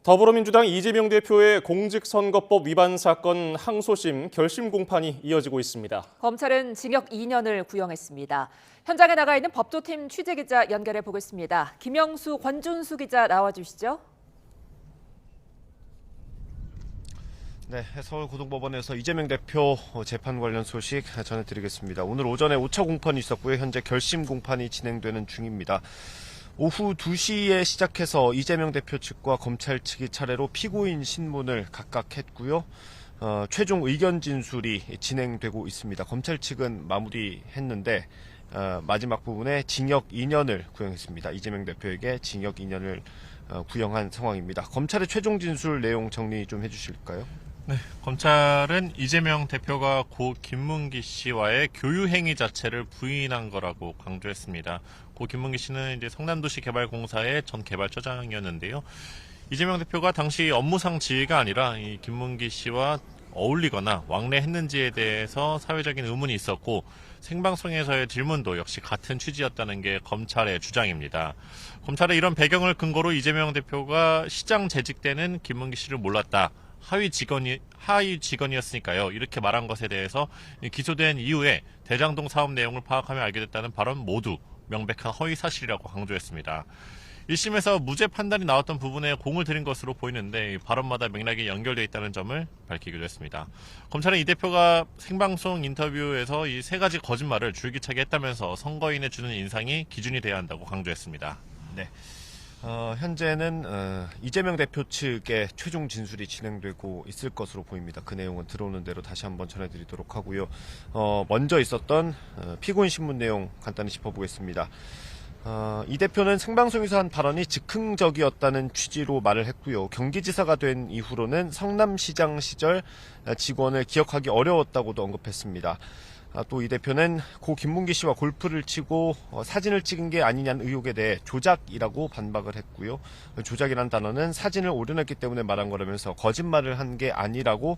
더불어민주당 이재명 대표의 공직선거법 위반 사건 항소심 결심 공판이 이어지고 있습니다. 검찰은 징역 2년을 구형했습니다. 현장에 나가 있는 법조팀 취재기자 연결해 보겠습니다. 김영수, 권준수 기자 나와주시죠. 네, 서울고등법원에서 이재명 대표 재판 관련 소식 전해드리겠습니다. 오늘 오전에 5차 공판이 있었고요. 현재 결심 공판이 진행되는 중입니다. 오후 2시에 시작해서 이재명 대표 측과 검찰 측이 차례로 피고인 신문을 각각 했고요. 최종 의견 진술이 진행되고 있습니다. 검찰 측은 마무리했는데 마지막 부분에 징역 2년을 구형했습니다. 이재명 대표에게 징역 2년을 구형한 상황입니다. 검찰의 최종 진술 내용 정리 좀 해주실까요? 네, 검찰은 이재명 대표가 고 김문기 씨와의 교유 행위 자체를 부인한 거라고 강조했습니다. 고 김문기 씨는 이제 성남도시개발공사의 전 개발처장이었는데요. 이재명 대표가 당시 업무상 지위가 아니라 이 김문기 씨와 어울리거나 왕래했는지에 대해서 사회적인 의문이 있었고 생방송에서의 질문도 역시 같은 취지였다는 게 검찰의 주장입니다. 검찰의 이런 배경을 근거로 이재명 대표가 시장 재직 때는 김문기 씨를 몰랐다. 하위 직원이었으니까요. 이렇게 말한 것에 대해서 기소된 이후에 대장동 사업 내용을 파악하며 알게 됐다는 발언 모두 명백한 허위 사실이라고 강조했습니다. 1심에서 무죄 판단이 나왔던 부분에 공을 들인 것으로 보이는데 발언마다 맥락이 연결되어 있다는 점을 밝히기도 했습니다. 검찰은 이 대표가 생방송 인터뷰에서 이 세 가지 거짓말을 줄기차게 했다면서 선거인에 주는 인상이 기준이 돼야 한다고 강조했습니다. 네. 현재는 이재명 대표 측의 최종 진술이 진행되고 있을 것으로 보입니다. 그 내용은 들어오는 대로 다시 한번 전해드리도록 하고요. 먼저 있었던 피고인 신문 내용 간단히 짚어보겠습니다. 이 대표는 생방송에서 한 발언이 즉흥적이었다는 취지로 말을 했고요. 경기지사가 된 이후로는 성남시장 시절 직원을 기억하기 어려웠다고도 언급했습니다. 또 이 대표는 고 김문기 씨와 골프를 치고 사진을 찍은 게 아니냐는 의혹에 대해 조작이라고 반박을 했고요. 조작이라는 단어는 사진을 오려냈기 때문에 말한 거라면서 거짓말을 한 게 아니라고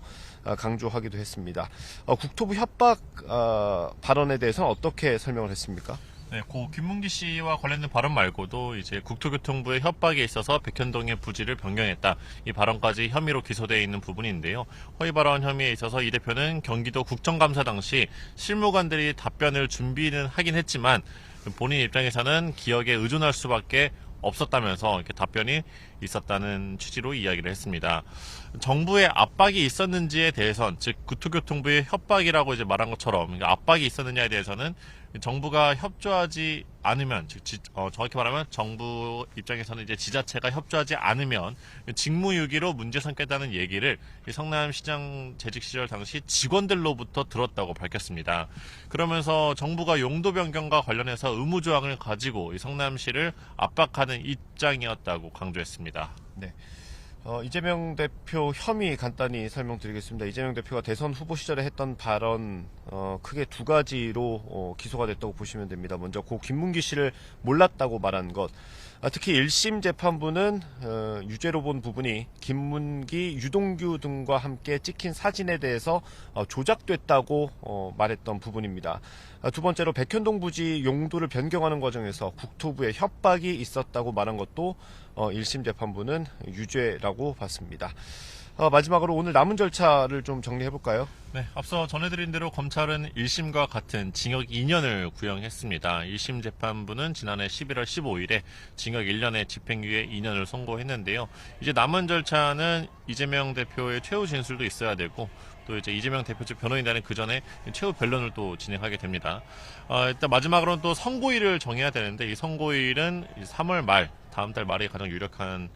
강조하기도 했습니다. 국토부 협박 발언에 대해서는 어떻게 설명을 했습니까? 네, 고 김문기 씨와 관련된 발언 말고도 이제 국토교통부의 협박에 있어서 백현동의 부지를 변경했다. 이 발언까지 혐의로 기소되어 있는 부분인데요. 허위 발언 혐의에 있어서 이 대표는 경기도 국정감사 당시 실무관들이 답변을 준비는 하긴 했지만 본인 입장에서는 기억에 의존할 수밖에 없었다면서 이렇게 답변이 있었다는 취지로 이야기를 했습니다. 정부의 압박이 있었는지에 대해선 즉 국토교통부의 협박이라고 이제 말한 것처럼 압박이 있었느냐에 대해서는 정부가 협조하지 않으면 즉 정확히 말하면 정부 입장에서는 이제 지자체가 협조하지 않으면 직무유기로 문제 삼겠다는 얘기를 성남시장 재직 시절 당시 직원들로부터 들었다고 밝혔습니다. 그러면서 정부가 용도 변경과 관련해서 의무 조항을 가지고 이 성남시를 압박하는 입장이었다고 강조했습니다. 네. 이재명 대표 혐의 간단히 설명드리겠습니다. 이재명 대표가 대선 후보 시절에 했던 발언 크게 두 가지로 기소가 됐다고 보시면 됩니다. 먼저 고 김문기 씨를 몰랐다고 말한 것. 특히 1심 재판부는 유죄로 본 부분이 김문기, 유동규 등과 함께 찍힌 사진에 대해서 조작됐다고 말했던 부분입니다. 두 번째로 백현동 부지 용도를 변경하는 과정에서 국토부의 협박이 있었다고 말한 것도 1심 재판부는 유죄라고 봤습니다. 마지막으로 오늘 남은 절차를 좀 정리해볼까요? 네, 앞서 전해드린 대로 검찰은 1심과 같은 징역 2년을 구형했습니다. 1심 재판부는 지난해 11월 15일에 징역 1년에 집행유예 2년을 선고했는데요. 이제 남은 절차는 이재명 대표의 최후 진술도 있어야 되고 또 이제 이재명 대표 측 변호인단은 그 전에 최후 변론을 또 진행하게 됩니다. 일단 마지막으로는 또 선고일을 정해야 되는데 이 선고일은 3월 말, 다음 달 말이 가장 유력한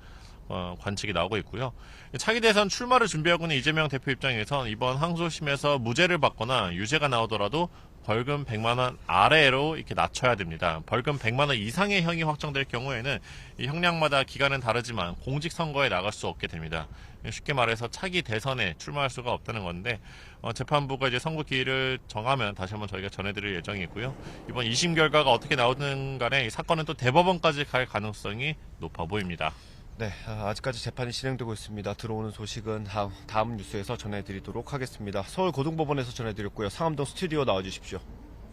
관측이 나오고 있고요. 차기 대선 출마를 준비하고 있는 이재명 대표 입장에선 이번 항소심에서 무죄를 받거나 유죄가 나오더라도 벌금 100만 원 아래로 이렇게 낮춰야 됩니다. 벌금 100만 원 이상의 형이 확정될 경우에는 이 형량마다 기간은 다르지만 공직선거에 나갈 수 없게 됩니다. 쉽게 말해서 차기 대선에 출마할 수가 없다는 건데 재판부가 이제 선고 기일을 정하면 다시 한번 저희가 전해드릴 예정이고요. 이번 2심 결과가 어떻게 나오든 간에 이 사건은 또 대법원까지 갈 가능성이 높아 보입니다. 네, 아직까지 재판이 진행되고 있습니다. 들어오는 소식은 다음 뉴스에서 전해드리도록 하겠습니다. 서울고등법원에서 전해드렸고요. 상암동 스튜디오 나와주십시오.